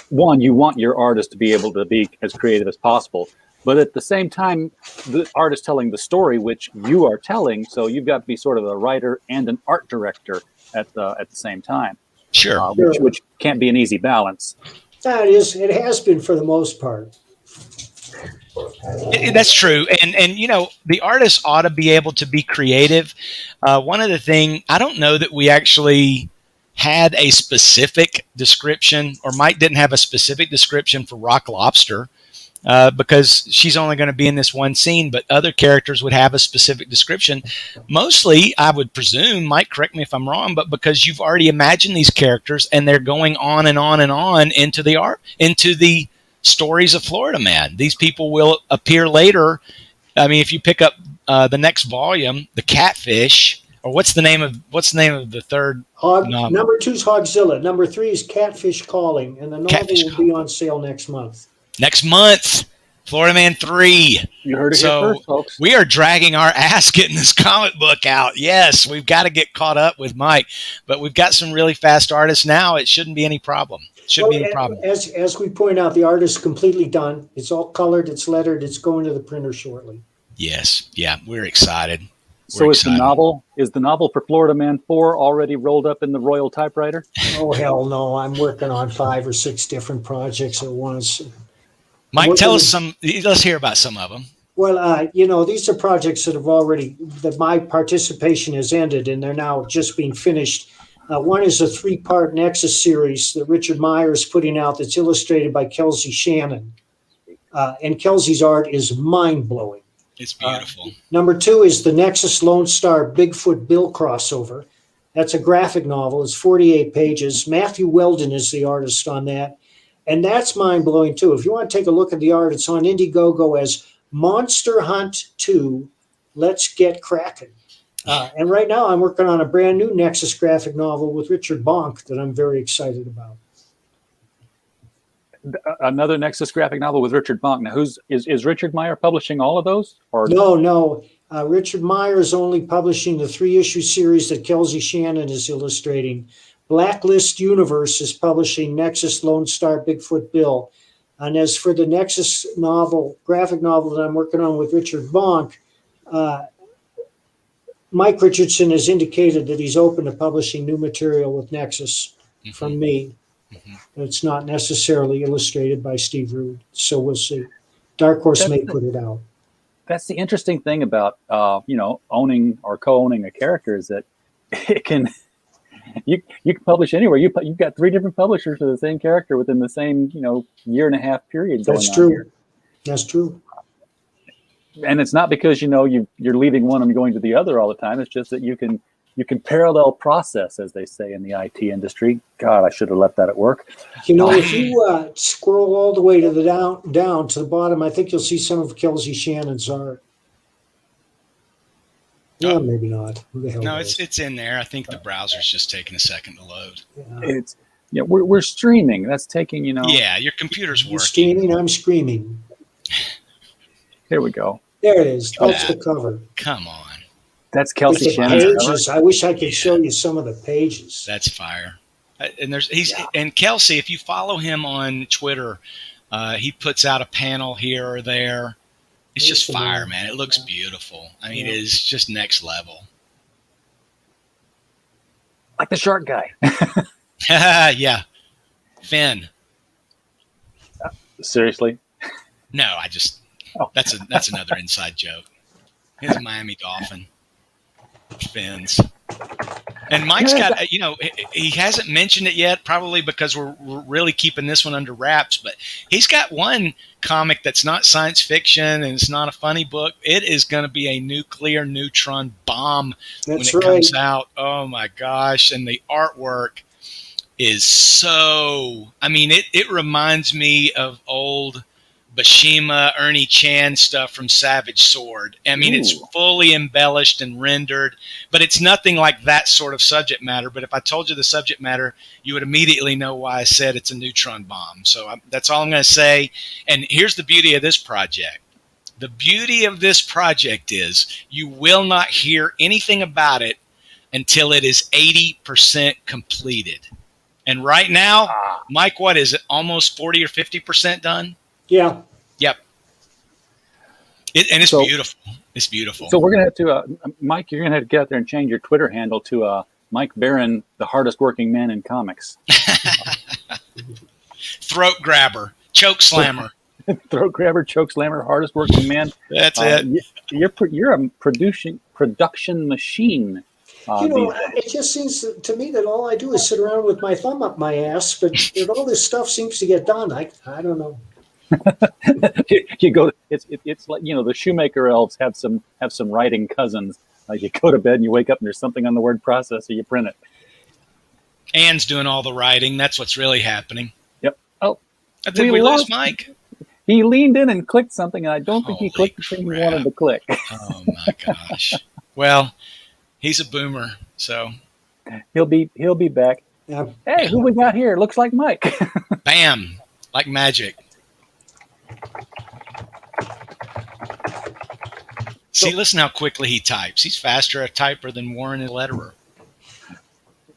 B: one, you want your artist to be able to be as creative as possible. But at the same time, the artist telling the story, which you are telling, so you've got to be sort of a writer and an art director at the same time.
D: Sure.
B: Which can't be an easy balance.
C: That is, it has been for the most part.
D: That's true. And you know, the artist ought to be able to be creative. One of the things, I don't know that we actually had a specific description, or Mike didn't have a specific description for Rock Lobster, because she's only going to be in this one scene, but other characters would have a specific description. Mostly, I would presume, Mike, correct me if I'm wrong, but because you've already imagined these characters and they're going on and on and on into the stories of Florida Man. These people will appear later. I mean, if you pick up the next volume, The Catfish, or what's the name of the third novel?
C: Number 2 is Hogzilla. Number 3 is Catfish Calling, and the novel will be on sale next month.
D: Next month, Florida Man 3.
B: You heard it here first, folks.
D: We are dragging our ass getting this comic book out. Yes, we've got to get caught up with Mike, but we've got some really fast artists now. It shouldn't be any problem.
C: As we point out, the art is completely done. It's all colored. It's lettered. It's going to the printer shortly.
D: Yes. Yeah. We're excited.
B: Is the novel for Florida Man 4 already rolled up in the Royal typewriter?
C: Oh, hell no. I'm working on 5 or 6 different projects at once.
D: Mike, tell us some. Let's hear about some of them.
C: Well, these are projects that my participation has ended, and they're now just being finished. One is a 3-part Nexus series that Richard Meyer is putting out that's illustrated by Kelsey Shannon. And Kelsey's art is mind-blowing.
D: It's beautiful.
C: Number 2 is the Nexus Lone Star Bigfoot Bill crossover. That's a graphic novel. It's 48 pages. Matthew Weldon is the artist on that. And that's mind blowing too. If you want to take a look at the art, it's on Indiegogo as Monster Hunt 2 Let's Get Crackin'. And right now I'm working on a brand new Nexus graphic novel with Richard Bonk that I'm very excited about.
B: Another Nexus graphic novel with Richard Bonk. Now, is Richard Meyer publishing all of those? Or
C: No. Richard Meyer is only publishing the 3-issue series that Kelsey Shannon is illustrating. Blacklist Universe is publishing Nexus, Lone Star, Bigfoot Bill. And as for the Nexus novel, graphic novel that I'm working on with Richard Bonk, Mike Richardson has indicated that he's open to publishing new material with Nexus from me. It's not necessarily illustrated by Steve Rude, so we'll see. Dark Horse may put it out.
B: That's the interesting thing about owning or co-owning a character, is that it can you can publish anywhere. You've got 3 different publishers for the same character within the same year and a half period.
C: That's true. That's true.
B: And it's not because you're leaving one and going to the other all the time. It's just that you can parallel process, as they say in the IT industry. God, I should have left that at work.
C: If you scroll all the way to the down to the bottom, I think you'll see some of Kelsey Shannon's art. No, maybe not. Who the hell knows?
D: It's in there. I think the browser's just taking a second to load.
C: Yeah.
B: We're streaming. That's taking
D: Yeah, your computer's working.
C: Streaming, I'm screaming.
B: Here we go.
C: There it is. That's the cover.
D: Come on.
B: That's Kelsey Shannon.
C: I wish I could show you some of the pages.
D: That's fire. And Kelsey, if you follow him on Twitter, he puts out a panel here or there. It's just fire, man. It looks beautiful. I mean, it is just next level.
B: Like the shark guy.
D: Yeah. Finn.
B: Seriously?
D: No, that's another inside joke. He's a Miami Dolphin. Fins. And Mike's got, he hasn't mentioned it yet, probably because we're really keeping this one under wraps, but he's got one comic that's not science fiction and it's not a funny book. It is going to be a nuclear neutron bomb when it comes out. Oh my gosh. And the artwork is it reminds me of old Bashima, Ernie Chan stuff from Savage Sword. I mean, It's fully embellished and rendered, but it's nothing like that sort of subject matter. But if I told you the subject matter, you would immediately know why I said it's a neutron bomb. So that's all I'm going to say. And here's the beauty of this project. The beauty of this project is you will not hear anything about it until it is 80% completed. And right now, Mike, what is it? Almost 40 or 50% done?
C: Yeah.
D: Yep. It's beautiful. It's beautiful.
B: So we're going to have to, Mike, you're going to have to get out there and change your Twitter handle to Mike Barron, the hardest working man in comics.
D: Throat grabber, choke slammer.
B: Throat grabber, choke slammer, hardest working man.
D: That's it.
B: You're a production machine.
C: It just seems to me that all I do is sit around with my thumb up my ass, but all this stuff seems to get done. I don't know.
B: You go. It's like the shoemaker elves have some writing cousins. You go to bed and you wake up and there's something on the word processor. You print it.
D: Anne's doing all the writing. That's what's really happening.
B: Yep. Oh,
D: I think we lost Mike.
B: He leaned in and clicked something, and I don't think he clicked the thing he wanted to click.
D: Oh my gosh. Well, he's a boomer, so
B: he'll be back.
C: Yeah.
B: Hey, who we got here? Looks like Mike.
D: Bam, like magic. See, listen how quickly he types. He's faster a typer than Warren a letterer.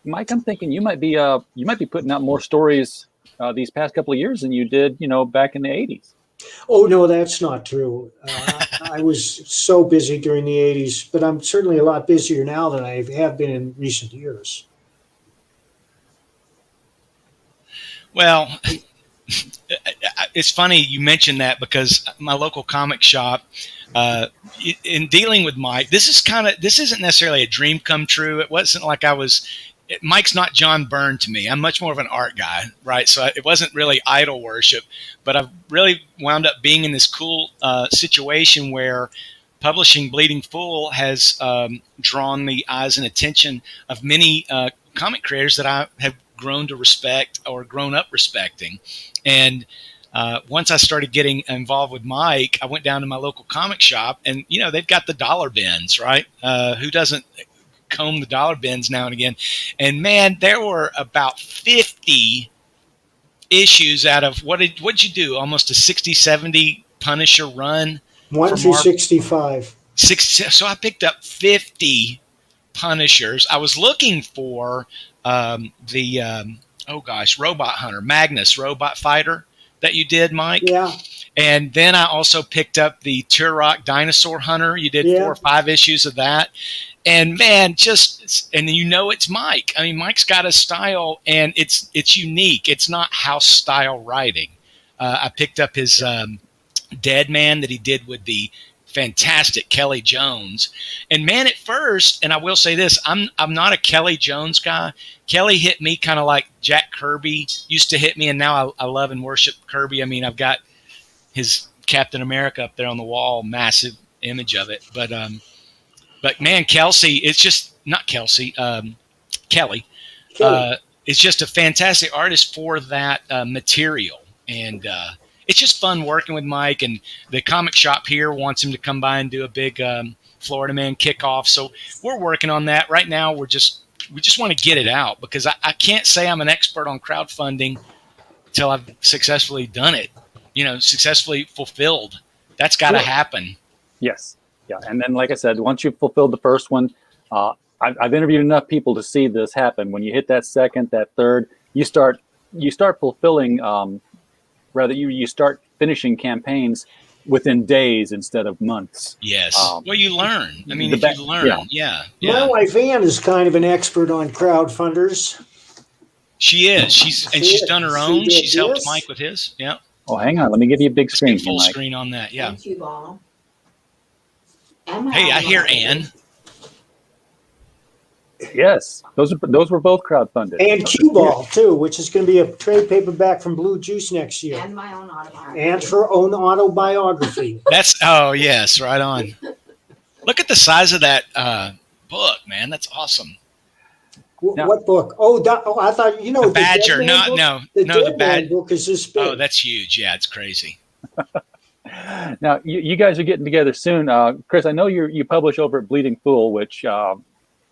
B: Mike, I'm thinking you might be putting out more stories these past couple of years than you did, back in the 80s.
C: Oh no, that's not true. I was so busy during the 80s, but I'm certainly a lot busier now than I have been in recent years.
D: Well, it's funny you mentioned that because my local comic shop, in dealing with Mike, this isn't necessarily a dream come true. It wasn't like Mike's not John Byrne to me. I'm much more of an art guy, right? So it wasn't really idol worship, but I've really wound up being in this cool situation where publishing Bleeding Full has drawn the eyes and attention of many comic creators that I have grown to respect or grown up respecting. And once I started getting involved with Mike, I went down to my local comic shop, and they've got the dollar bins, right? Who doesn't comb the dollar bins now and again? And man, there were about 50 issues out of what'd you do? Almost a 60, 70 Punisher run.
C: 1 through 65.
D: So I picked up 50 Punishers. I was looking for Robot Hunter, Magnus Robot Fighter that you did, Mike.
C: Yeah.
D: And then I also picked up the Turok Dinosaur Hunter. You did 4 or 5 issues of that. And man, it's Mike. I mean, Mike's got a style, and it's unique. It's not house style writing. I picked up his Dead Man that he did with the fantastic Kelly Jones. And man, at first, and I will say this, I'm not a Kelly Jones guy. Kelly hit me kind of like Jack Kirby used to hit me, and now I love and worship Kirby. I mean, I've got his Captain America up there on the wall, massive image of it. But man, Kelsey, it's just not Kelsey. Kelly. Is just a fantastic artist for that material, and it's just fun working with Mike. And the comic shop here wants him to come by and do a big Florida Man kickoff. So we're working on that right now. We just want to get it out, because I can't say I'm an expert on crowdfunding until I've successfully done it. Successfully fulfilled. That's got to happen.
B: Yes. Yeah. And then, like I said, once you've fulfilled the first one, I've interviewed enough people to see this happen. When you hit that second, that third, you start fulfilling, you start finishing campaigns within days instead of months.
D: Yes. Well, you learn. I mean, you learn. Yeah.
C: My wife Ann is kind of an expert on crowdfunders.
D: She is. She's done her own. She's helped Mike with his. Yeah.
B: Oh, hang on. Let me give you a big screen.
D: Full
B: Mike.
D: Screen on that. Yeah.
E: Thank you, Bob.
D: Hey, I hear Ann.
B: Yes, those were both crowdfunded.
C: And Cue Ball too, which is going to be a trade paperback from Blue Juice next year.
E: And my own autobiography.
C: And her own autobiography.
D: Yes, right on. Look at the size of that book, man. That's awesome.
C: What book? Oh, I thought
D: the Badger. The
C: Badger book is this big.
D: Oh, that's huge. Yeah, it's crazy.
B: Now you guys are getting together soon, Chris. I know you publish over at Bleeding Fool, which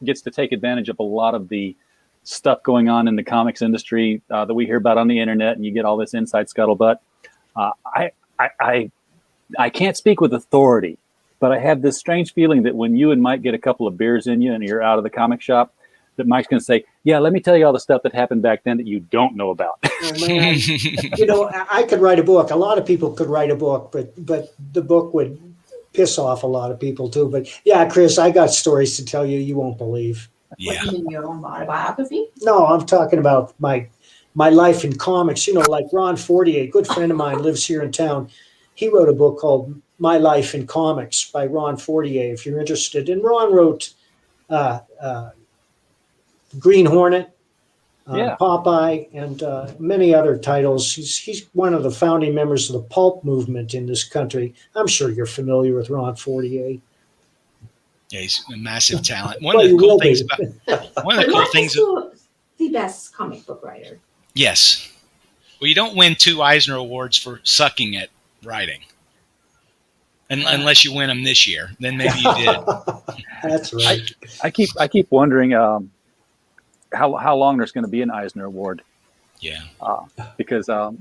B: gets to take advantage of a lot of the stuff going on in the comics industry that we hear about on the internet, and you get all this inside scuttlebutt. I can't speak with authority, but I have this strange feeling that when you and Mike get a couple of beers in you and you're out of the comic shop, that Mike's going to say, "Yeah, let me tell you all the stuff that happened back then that you don't know about."
C: Oh, man. I could write a book. A lot of people could write a book, but the book would piss off a lot of people too. But yeah, Chris, I got stories to tell you won't believe.
D: Yeah.
E: What, you mean your own autobiography?
C: No, I'm talking about my life in comics. Like Ron Fortier, a good friend of mine, lives here in town. He wrote a book called My Life in Comics by Ron Fortier, if you're interested. And Ron wrote Green Hornet, Popeye, and many other titles. He's one of the founding members of the pulp movement in this country. I'm sure you're familiar with Ron Fortier.
D: Yeah, he's a massive talent. One of the cool things
E: the best comic book writer.
D: Yes. Well, you don't win 2 Eisner Awards for sucking at writing. Unless you win them this year, then maybe you did.
C: That's right.
B: I keep wondering how long there's going to be an Eisner Award.
D: Yeah.
B: Because I'll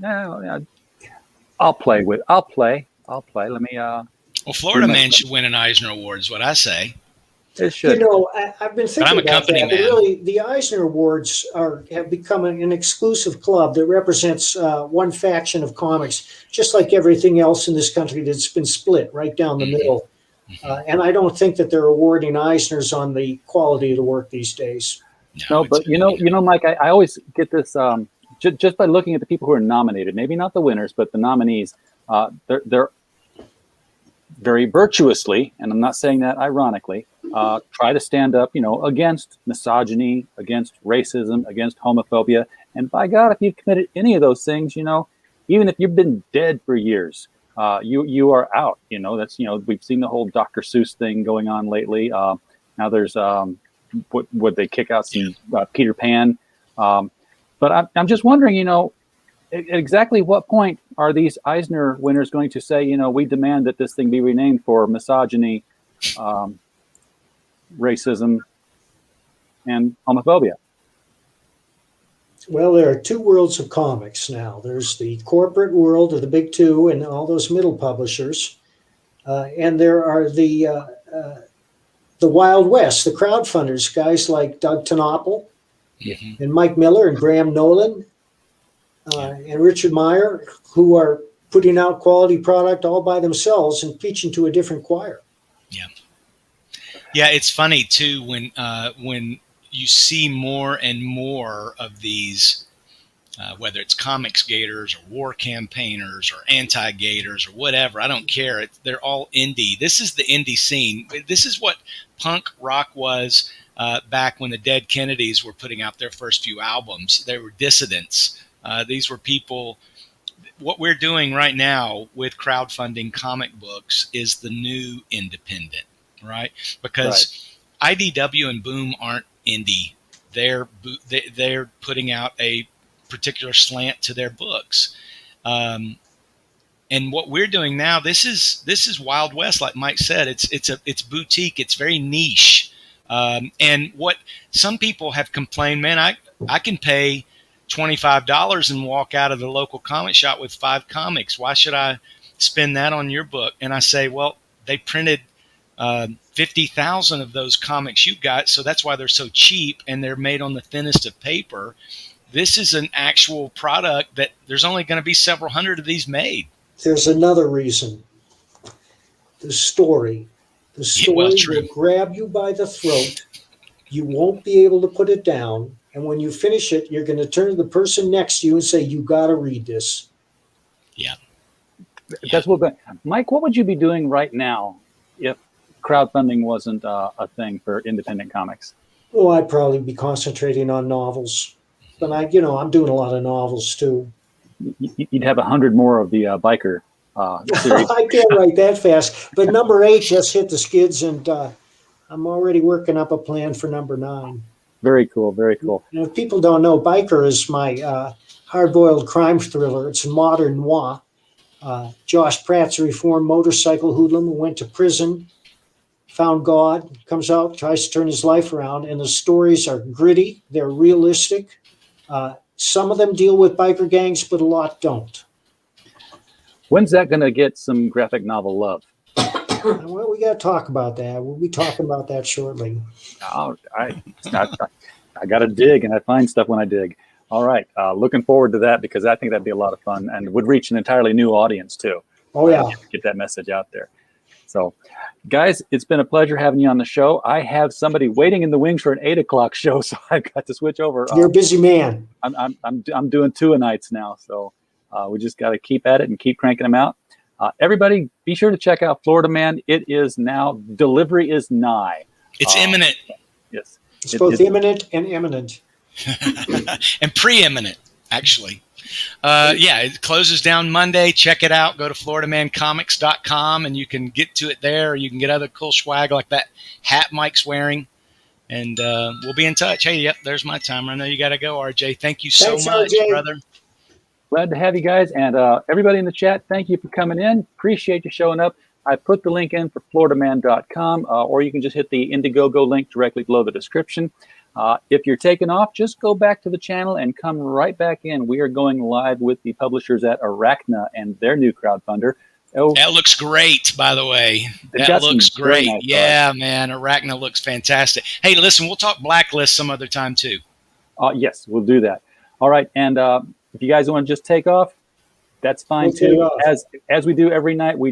B: play. Let me.
D: Well, Florida Man should win an Eisner Award, is what I say.
B: It should.
C: I've been thinking about that. But really, the Eisner Awards have become an exclusive club that represents one faction of comics, just like everything else in this country that's been split right down the middle. And I don't think that they're awarding Eisners on the quality of the work these days.
B: No, but Mike, I always get this just by looking at the people who are nominated. Maybe not the winners, but the nominees. They're very virtuously, and I'm not saying that ironically, try to stand up, against misogyny, against racism, against homophobia. And by God, if you've committed any of those things, even if you've been dead for years, you are out. That's we've seen the whole Dr. Seuss thing going on lately. Now there's would they kick out some Peter Pan? But I'm just wondering, at exactly what point are these Eisner winners going to say, we demand that this thing be renamed for misogyny, racism, and homophobia?
C: Well, there are two worlds of comics now. There's the corporate world of the big two and all those middle publishers, and there are the Wild West, the crowdfunders, guys like Doug Tenopple and Mike Miller and Graham Nolan and Richard Meyer, who are putting out quality product all by themselves and preaching to a different choir.
D: Yeah, it's funny too when you see more and more of these, whether it's comics gators or war campaigners or anti-gators or whatever, I don't care. They're all indie. This is the indie scene. This is what punk rock was back when the Dead Kennedys were putting out their first few albums. They were dissidents. These were people. What we're doing right now with crowdfunding comic books is the new independent, right? Because IDW and Boom aren't indie. They're putting out a particular slant to their books, and what we're doing now, this is Wild West, like Mike said. It's boutique. It's very niche, and what some people have complained, man, I can pay $25 and walk out of the local comic shop with 5 comics. Why should I spend that on your book? And I say, well, they printed 50,000 of those comics you got, so that's why they're so cheap, and they're made on the thinnest of paper. This is an actual product that there's only going to be several hundred of these made.
C: There's another reason. The story. The story will grab you by the throat. You won't be able to put it down. And when you finish it, you're going to turn to the person next to you and say, you got to read this.
D: Yeah.
B: That's what. Mike, what would you be doing right now if crowdfunding wasn't a thing for independent comics?
C: Well, I'd probably be concentrating on novels. But I'm doing a lot of novels too.
B: You'd have 100 more of the biker series.
C: I can't write that fast. But number 8 just hit the skids, and I'm already working up a plan for number 9.
B: Very cool. Very cool.
C: And if people don't know, Biker is my hard-boiled crime thriller. It's modern noir. Josh Pratt's a reformed motorcycle hoodlum who went to prison, found God, comes out, tries to turn his life around, and the stories are gritty. They're realistic. Some of them deal with biker gangs, but a lot don't.
B: When's that going to get some graphic novel love?
C: Well, we got to talk about that. We'll be talking about that shortly.
B: Oh, I got to dig, and I find stuff when I dig. All right. Looking forward to that, because I think that'd be a lot of fun and would reach an entirely new audience, too.
C: Oh, yeah.
B: Get that message out there. So, guys, it's been a pleasure having you on the show. I have somebody waiting in the wings for an 8 o'clock show, so I've got to switch over.
C: You're a busy man.
B: I'm doing 2 a nights now, so we just got to keep at it and keep cranking them out. Everybody, be sure to check out Florida Man. It is now, delivery is nigh.
D: It's imminent.
B: Yes.
C: It's both imminent and imminent.
D: And preeminent, actually. It closes down Monday. Check it out. Go to floridamancomics.com and you can get to it there. Or you can get other cool swag like that hat Mike's wearing. And we'll be in touch. Hey, yep, there's my timer. I know you got to go, RJ. Thank you so much,
C: RJ.
D: brother.
B: Glad to have you guys. And everybody in the chat, thank you for coming in. Appreciate you showing up. I put the link in for floridaman.com, or you can just hit the Indiegogo link directly below the description. If you're taking off, just go back to the channel and come right back in. We are going live with the publishers at Arachna and their new crowdfunder. Oh,
D: that looks great, by the way. That looks great.
B: Nice
D: yeah, man. Arachna looks fantastic. Hey, listen, we'll talk Blacklist some other time, too.
B: Yes, we'll do that. All right. And if you guys want to just take off, that's fine, too. As we do every night, we